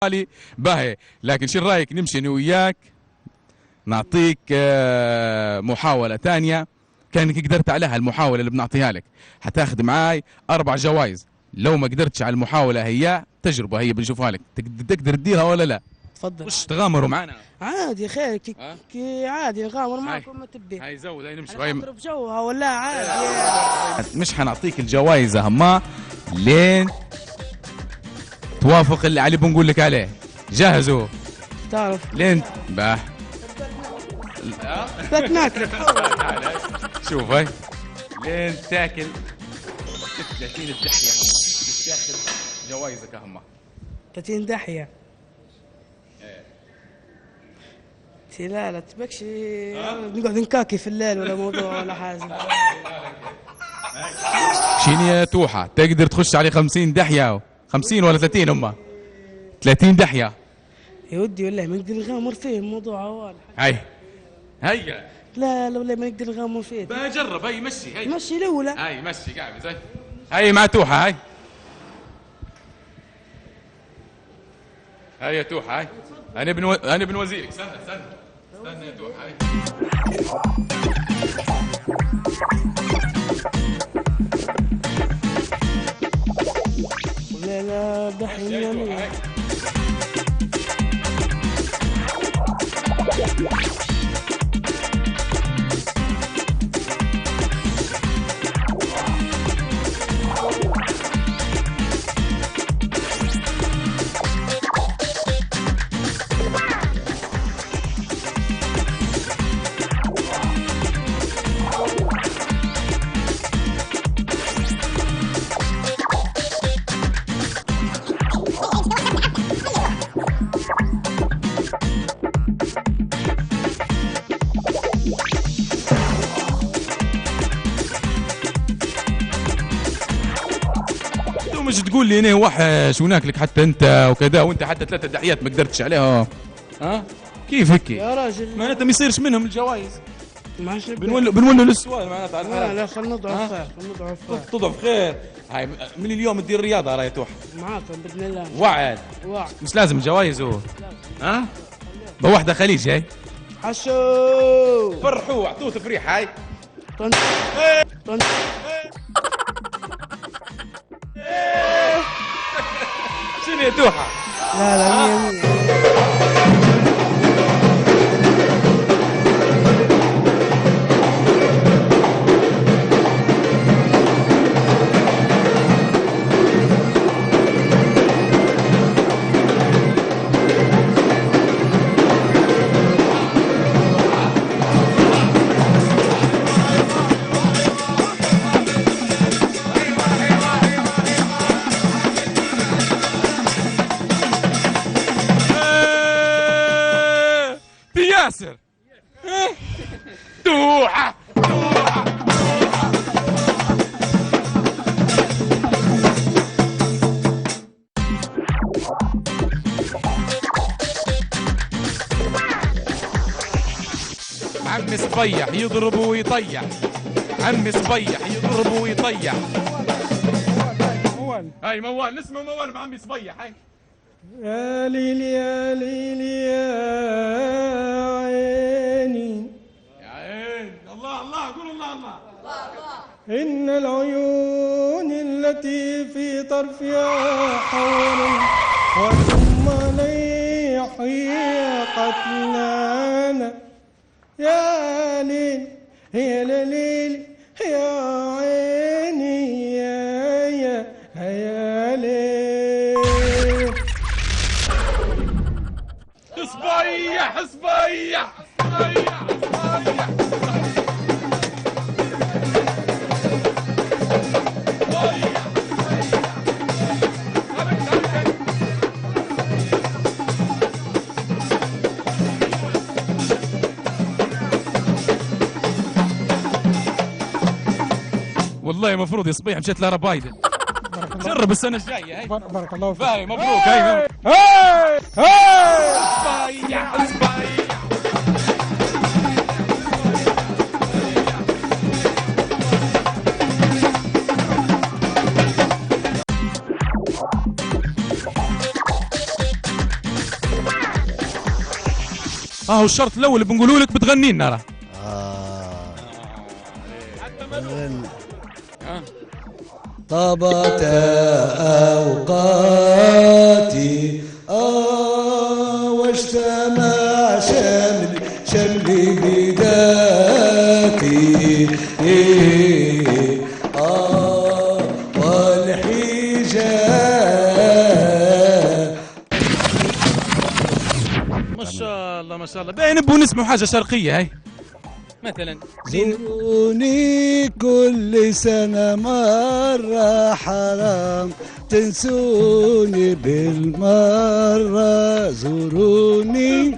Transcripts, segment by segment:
لي باهي. لكن شو رايك نمشي انا وياك نعطيك محاولة ثانية كانك قدرت عليها المحاولة اللي بنعطيها لك حتاخذ معاي 4 جوائز. لو ما قدرتش على المحاولة هي تجربة هي بنشوفها لك تقدر تديرها ولا لا؟ تفضل. وش تغامروا معنا؟ عادي خير عادي نغامر معكم ما تبي. هاي زود هاي نمشي نضرب جوها ولا عادي. مش حنعطيك الجوائز هما لين توافق اللي علي بنقول لك عليه. جهزوا تعرف لين باه بدك ناكلك. شوف هاي لين تاكل 30 الدحية مش تاخذ جوائزك هما 30 دحية. لا تبكش نقعد نكاكي في الليل ولا موضوع ولا حاجة. شنو يا توحة تقدر تخش عليه 50 دحية 50 ولا 30 هما 30 دحية يا ودي والله ما نقدر نغامر فيه الموضوع عوال. هيا لا والله ما نقدر نغامر فيه. بجرب هي مشي هي مشي الأولى. هاي مشي قاعد زي هاي مع توحة هاي يا توحة هاي أنا ابن وزيرك. استنى يا توحة هاي لا دحين يمين. مش تقول لي انا وحش وناكلك حتى انت وكذا وانت حتى 3 دحيات ما قدرتش عليها. كيف هيك يا راجل معناتها ما يصيرش منهم الجوائز. ماشي بنولوا للسؤال معناتها لا خلينا نضعف خير تضعف خير. هاي من اليوم تدير رياضه راهي توح معاكم باذن الله. وعد مش لازم جوائز هو بواحده خليج هاي حشو فرحوه اعطوه تفريح هاي شنو يا توحة؟ لا ياسر توحة عمي صبيح يضرب ويطيح. عمي صبيح يضرب ويطيح. هاي موال نسمع موال مع عمي صبيح. هاي يا ليلي يا ليلي يا عيني يا عين الله قول الله إن العيون التي في طرفها حور وثم ليحيى قتلانا. يا ليل يا ليل يا عيني يا ليل. صبيح والله المفروض يا صبيح مشيت لارا بايدن. جرب السنة الجاية. هاي بارك الله فيك. باهي مبروك. هاي صبيح اهو الشرط الاول اللي بنقوله لك بتغني لنا راه. طابت أوقاتي واجتمع شملي بداتي والحجاب. ما شاء الله ما شاء الله. باين نبغوا نسمعوا حاجه شرقيه هاي مثلا. زوروني كل سنة مرة حرام تنسوني بالمرة زوروني.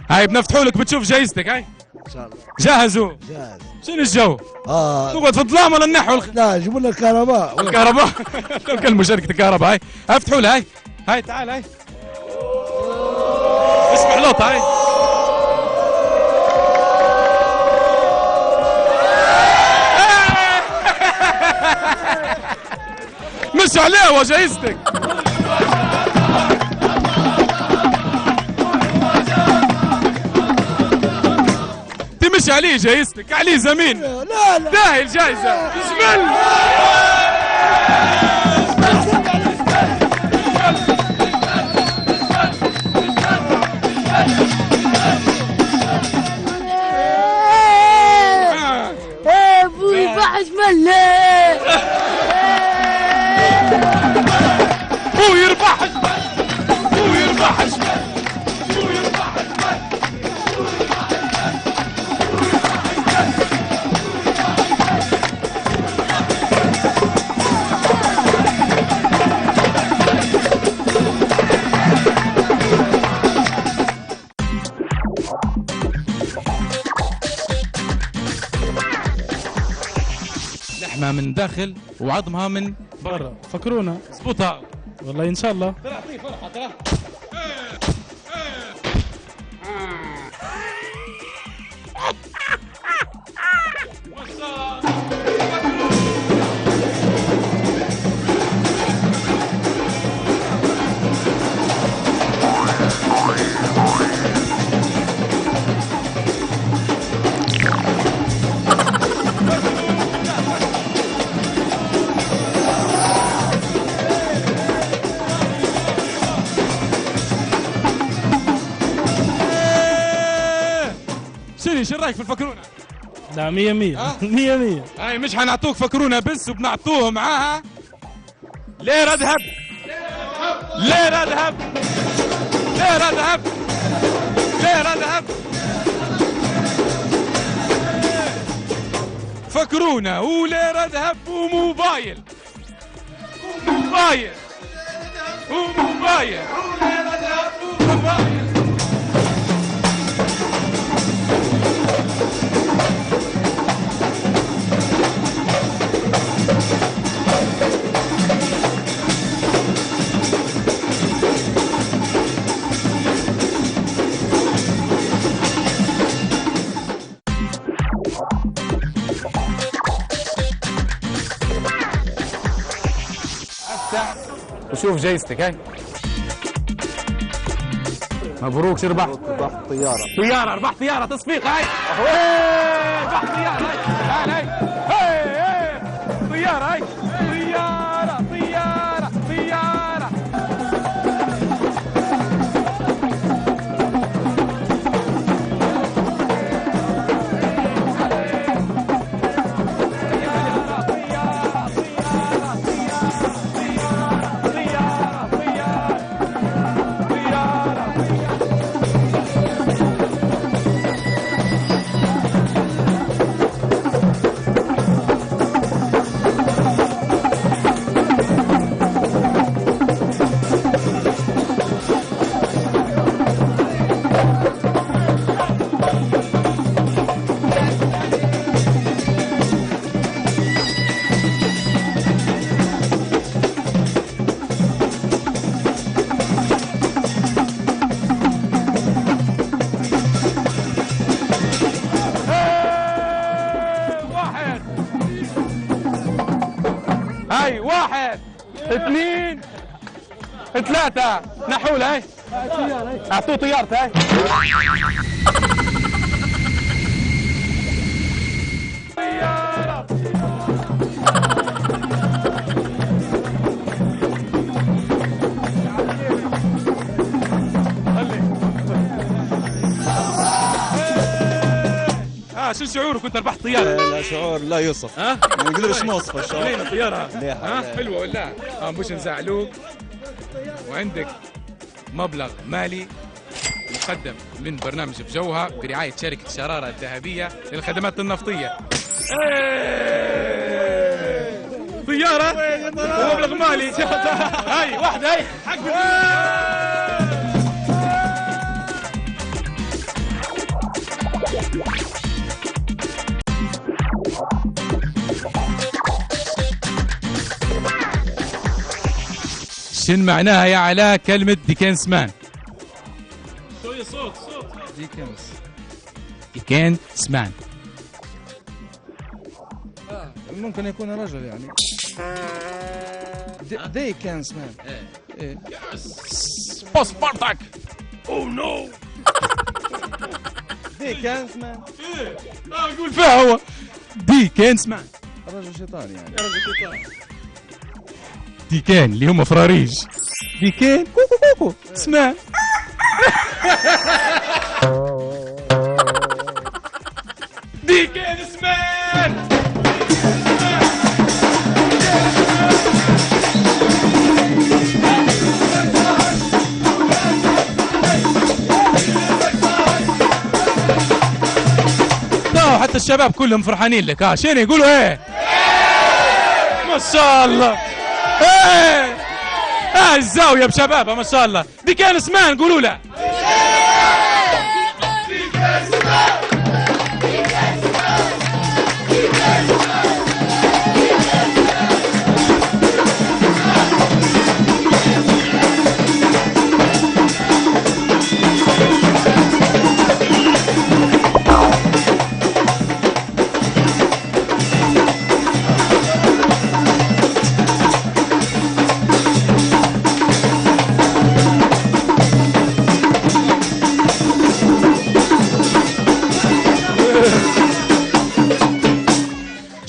هاي بنفتحوا لك بتشوف جايزتك هاي. ان شاء الله. جاهزوا؟ جاهز. شنو الجو؟ تقعد في الظلام ولا النحو؟ لا جيبوا لنا الكهرباء. الكهرباء. كلموا شركة الكهرباء هاي. افتحوا لها هاي تعال هاي. اسمع لوط هاي. مش عليه وجايزتك. مش عليه جايزتك، عليه زمين. لا داهي الجايزة. اجمل. ابوي فحش ملي. هو يربح. هو يربح. لحمة من داخل وعظمها من برا. فكرونا. اظبطها والله ان شاء الله. تعطيه فرحة ترى. شو رايك في الفكرونه؟ لا 100 100 100 100. هاي مش حنعطوك فكرونه بس وبنعطوه معاها ليره ذهب. ليره ذهب. ليره ذهب. ليره ذهب. فكرونه وليره ذهب وموبايل. وموبايل. وموبايل. وليره ذهب وموبايل. وشوف جايزتك هاي. مبروك شو ربحت؟ ربحت طيارة. طيارة. ربحت طيارة تصفيق هاي. ربحت طيارة هاي. تعال هاي. طيارة هاي. طيارة طيارة طيارة. هاي 1 2 3 نحول هاي اعطوه طيارته هاي. شو شعورك وانت ربحت طياره؟ لا شعور لا يوصف. ها؟ ما نقدرش نوصف الشعور. خلينا الطياره مليحة. حلوه ولا؟ مش نزعلوك. وعندك مبلغ مالي مقدم من برنامج بجوها برعايه شركه شراره الذهبيه للخدمات النفطيه. طياره ومبلغ مالي. هاي واحده هاي حق شن معناها يا علاء كلمة ديكنسمان؟ شوية صوت. ديكنسمان ممكن يكون رجل يعني. دي كانس مان. ايه سبارتاك. اوه نو. دي كانس مان. نقول فيها هو ديكنسمان. رجل شيطان يعني. ديكان اللي هم فراريج. ديكان كوكو سمان. ديكان سمان. حتى الشباب كلهم فرحانين لك. شنو يقولوا ايه؟ ما شاء الله. ايه الزاويه بشبابها ما شاء الله. دي كان اسمان قولوا له.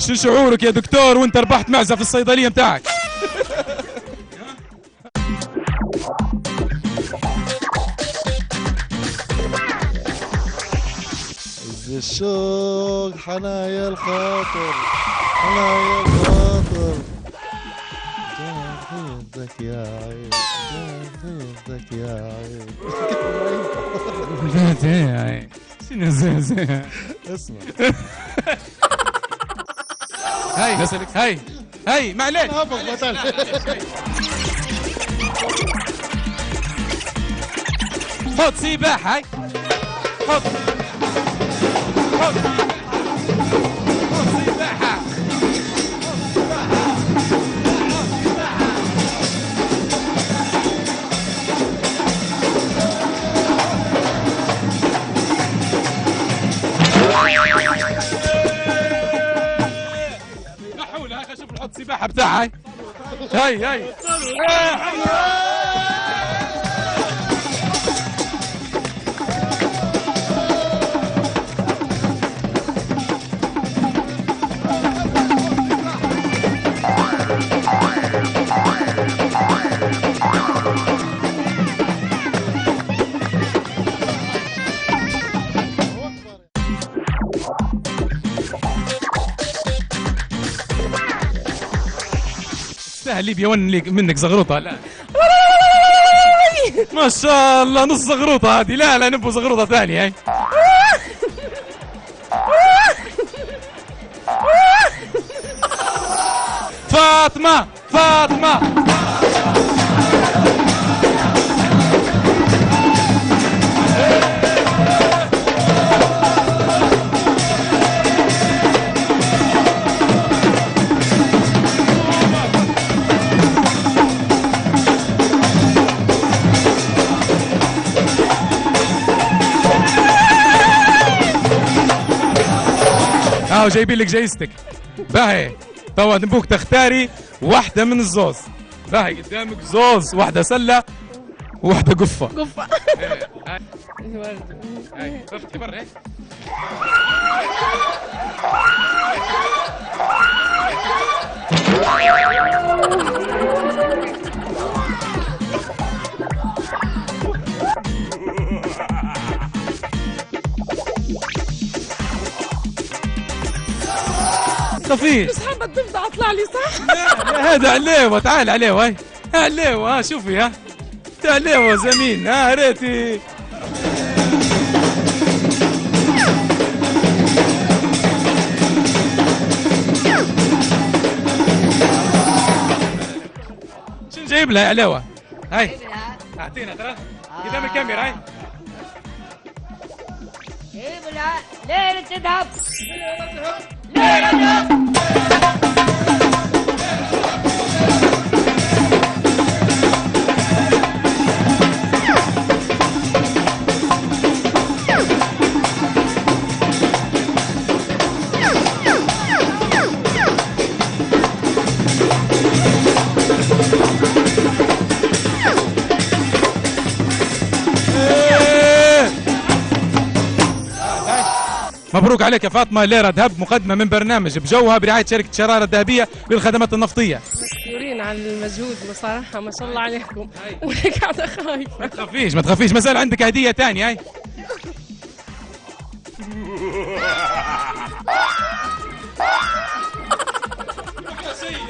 شو شعورك يا دكتور وانت ربحت معزة في الصيدلية متاعك؟ الشوق حنايا الخاطر حنايا الخاطر جاك يا عين جاك يا عين شنو زي اسمع هاي نسألك هاي معليش حط سباحة هاي حط سباحة نحول هاي شوف الحط سباحة بتاعها هاي ليبيا ون منك زغروطه. لا ما شاء الله نص زغروطه هذه. لا نبغى زغروطه ثانيه هاي. فاطمه وجايبين لك جايزتك باهي. توا نبوك تختاري واحدة من الزوز. راهي قدامك زوز، واحدة سلة وواحدة قفة. قفة. هاي افتحي برا هيك. تخافيش. بس حابة تفضل اطلع لي صح؟ لا هذا عليوة، تعال عليوة هاي. عليوة ها شوفي ها. عليوة زمين ها ريتي. شنو جايب لها يا عليوة؟ هاي اعطينا ترى قدام الكاميرا هاي. جيب لها ليلة تذهب ليلة تذهب. مبروك عليك يا فاطمة. ليرة ذهب مقدمة من برنامج بجوها برعاية شركة شرارة الذهبية للخدمات النفطية. مشكورين على المجهود بصراحة، ما شاء الله عليكم. وانا قاعدة خايفة. ما تخافيش ما تخافيش، مسألة عندك هدية ثانية هاي.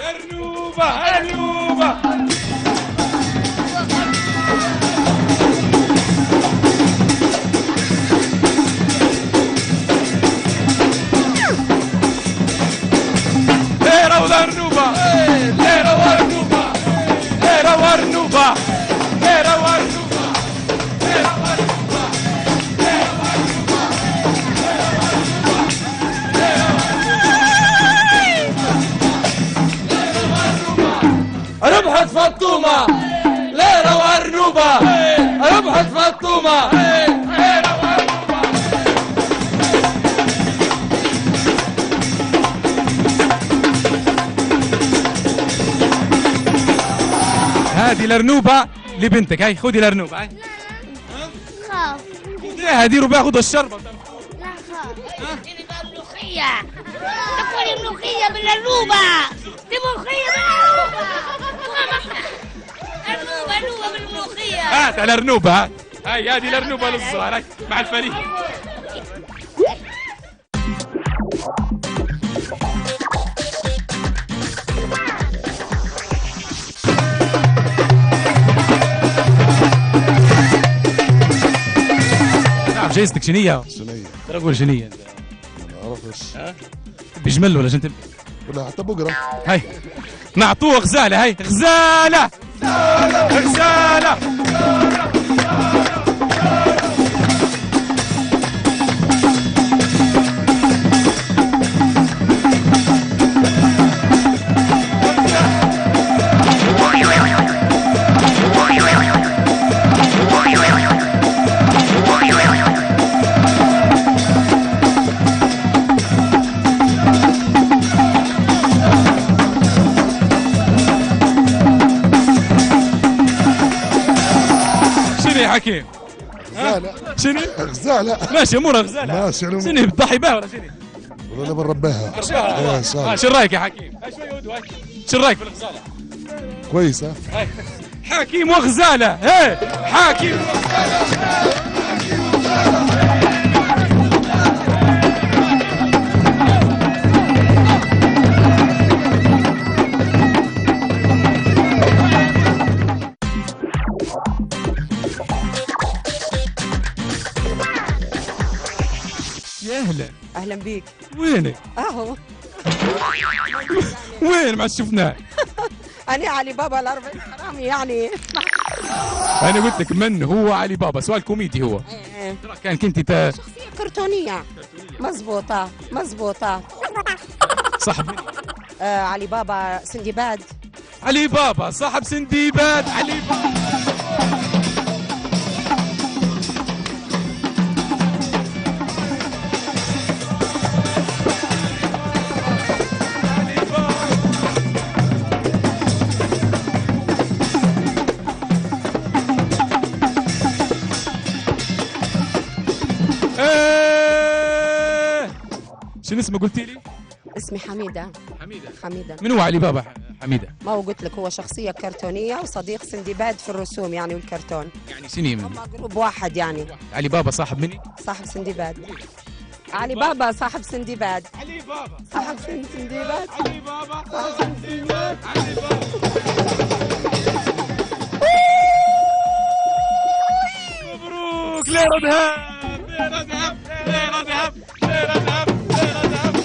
أرنوبة أرنوبة. ليرة وأرنوبة ليرة وأرنوبة ليرة وأرنوبة ليرة وأرنوبة ليرة وأرنوبة ليرة وأرنوبة. ربحت فطومة ليرة وأرنوبة. ربحت فطومة ليرة وأرنوبة. هذه الأرنوبة لبنتك، هاي خذي الأرنوبة هاي. خاف. خذيها هذه ربع خذ الشربة. لا خاف. دي ملوخية. تقولي ملوخية بالأرنوبة. دي ملوخية بالأرنوبة. أرنوبة أرنوبة بالملوخية. هات الأرنوبة هات. هاي هذه الأرنوبة للصغار هاي مع الفريق. تعرف جايزتك شنية؟ شنية؟ ترى قول شنية. ما نعرفش. بيجمل ولا شنو تبي؟ ولا حتى بقرة. هاي نعطوه غزالة. هاي غزالة غزالة. حكيم غزالة. شنو؟ غزالة. ماشي امورها غزالة. ماشي الأمور. شنو بتضحي بها ولا شنو؟ ولا بنربيها. برشاها. إن شاء الله. شو رايك يا حكيم؟ هاي شوي ودو هاي. شو رايك في الغزالة؟ كويسة. هاي حكيم وغزالة. هي حكيم وغزالة. يا اهلا. اهلا بيك. وينك؟ اهو وين ما شفناه؟ انا علي بابا الاربع حرامي يعني. انا قلت لك من هو علي بابا، سؤال كوميدي هو. إيه. كان كنت شخصية كرتونية. مزبوطة مزبوطة. صاحب علي بابا سندباد. علي بابا صاحب سندباد. علي بابا. علي بابا شنو اسمه قلتي لي؟ اسمي حميدة. حميدة. من هو علي بابا حميدة؟ ما هو قلت لك هو شخصية كرتونية وصديق سندباد في الرسوم يعني والكرتون. يعني شنو من؟ هم جروب واحد يعني. علي بابا صاحب مني؟ صاحب سندباد. علي بابا صاحب سندباد. علي بابا صاحب سندباد. علي بابا صاحب سندباد. علي بابا مبروك ليرة ذهب ليرة ذهب ليرة ذهب ليرة ذهب ليرة ذهب.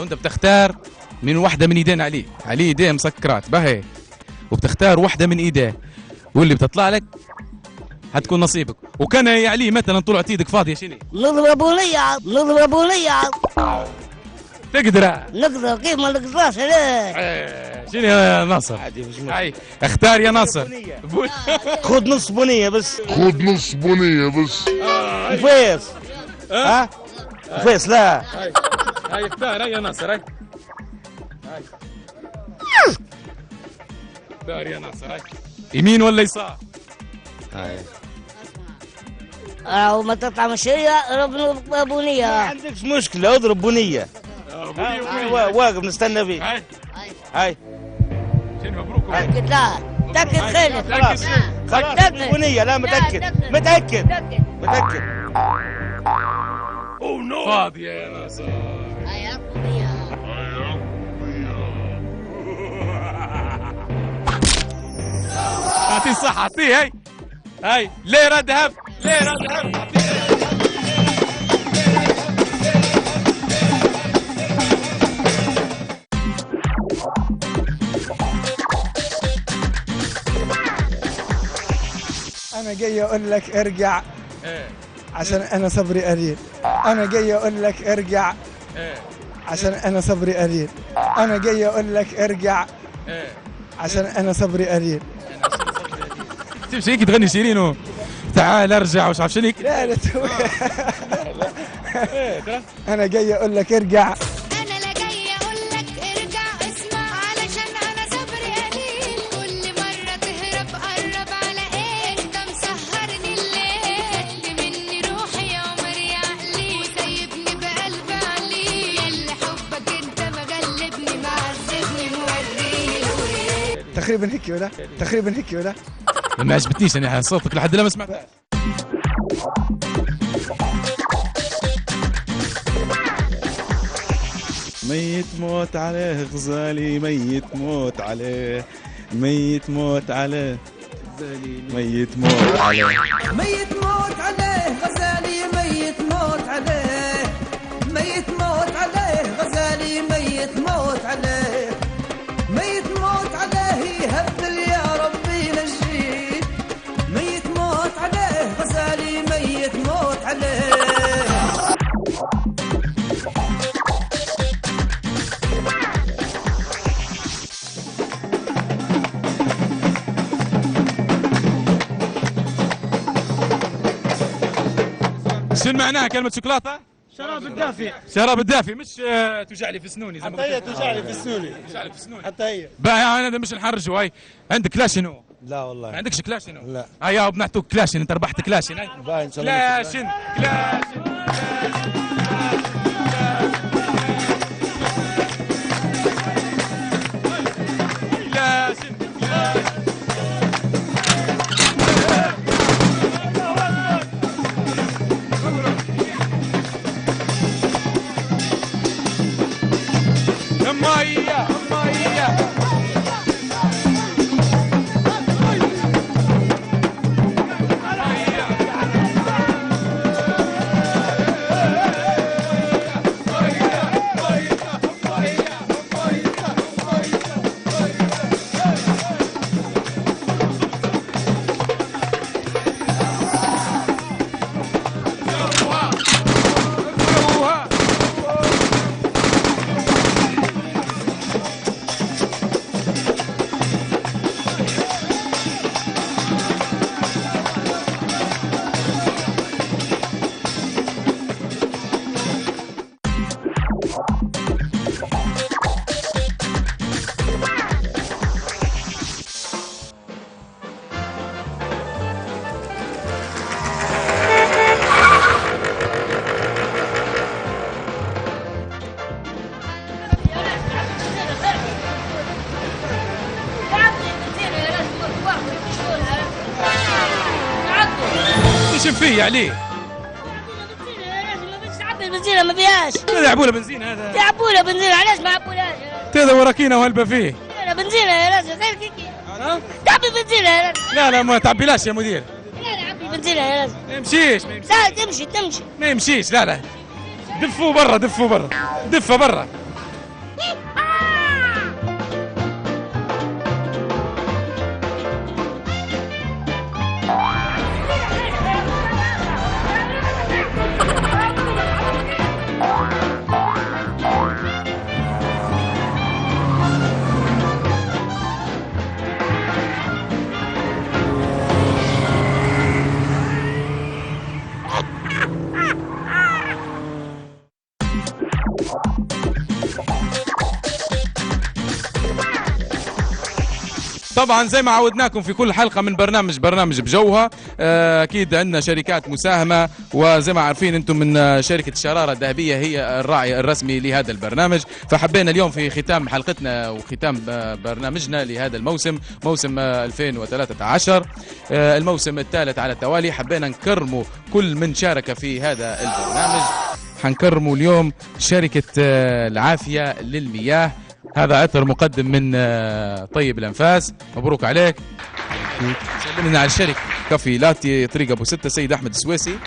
انت بتختار من واحدة من ايدين علي ايديه مسكرات باهي، وبتختار واحدة من ايديه واللي بتطلع لك هتكون نصيبك. وكان يا علي مثلا طلعت ايدك فاضية شنو؟ نضربوا لي تقدر نقدر كيف ما نقدرش ليه؟ شنو يا ناصر؟ عادي مش مشكلة. هاي اختار يا ناصر. خذ نص بنيه بس. فيس ها فيس لا هاي اختار يا ناصر. هاي اختار يا ناصر. هاي يمين ولا يسار؟ وما تطلع مشية ربنا بنية. ما عندكش مشكلة اضرب بنيه. واقف نستنى فيك. هاي شنو مبروك. تأكد لا تأكد خيرك. خلاص بنيه. لا متأكد. فاضية يا ناصر. اعطيه صح اعطيه. هاي ليرة ذهب ليرة ذهب. أنا جاي أقول لك ارجع عشان أنا صبري قليل. أنا جاي أقول لك ارجع عشان أنا صبري قليل. أنا جاي أقول لك ارجع عشان أنا صبري قليل. شوف هيك تغني شيرين تعال ارجع وش عارف شنو. لا لا أنا جاي أقول لك ارجع. أنا لا جاي أقول لك ارجع اسمع علشان أنا صبري قليل. كل مرة تهرب قرب على إيه أنت مسهرني الليل. مني روحي يا عمري يا عقلي وسايبني بقلبي عليه. ياللي حبك أنت مغلبني معذبني موريني الويل. تقريبا هيك ولا ما عجبتنيش انا صوتك لحد الان ما سمعتها. ميت موت عليه غزالي ميت موت عليه ميت موت عليه ميت موت عليه ميت موت عليه غزالي ميت موت عليه ميت موت عليه غزالي ميت موت عليه ميت موت عليه هبل يا ربي نجيه ميت موت عليه غزالي ميت موت عليه. شنو معناها كلمة شوكولاتة؟ شراب الدافي. شراب الدافي مش توجع لي في سنوني زي ما حتى هي توجع لي في سنوني. توجع لي في سنوني حتى هي. بقى انا مش نحرجوا. هاي عندك كلاشين؟ لا والله. ما عندكش كلاشين؟ لا. هيا بنعطوك كلاشين انت ربحت كلاشين. باين ان شاء الله. كلاشين فيه عليه. البنزينة ما فيهاش. هذا يعبوا له بنزين هذا. يعبوا له بنزينة علاش ما يعبولهاش؟ هذا وراكينا وهلبة فيه. بنزينة يا راجل غير كيكي. تعبي بنزينة يا راجل. لا ما تعبيلاش يا مدير. لا عبي بنزينة يا راجل. ما يمشيش. لا تمشي. ما يمشيش لا. دفوا برا. دفوا برا. طبعا زي ما عودناكم في كل حلقه من برنامج بجوها، اكيد عندنا شركات مساهمه، وزي ما عارفين انتم من شركه الشراره الذهبيه هي الراعي الرسمي لهذا البرنامج. فحبينا اليوم في ختام حلقتنا وختام برنامجنا لهذا الموسم، موسم 2013 الموسم الثالث على التوالي، حبينا نكرموا كل من شارك في هذا البرنامج. حنكرموا اليوم شركه العافيه للمياه، هذا عطر مقدم من طيب الأنفاس، مبروك عليك. سلم لنا على الشركة كافي لاتي طريق أبو 6 سيد أحمد السويسي.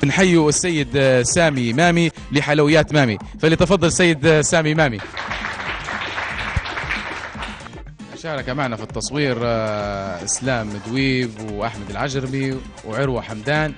بنحيوا السيد سامي مامي لحلويات مامي، فليتفضل السيد سامي مامي. شارك معنا في التصوير اسلام دويب واحمد العجربي وعروه حمدان.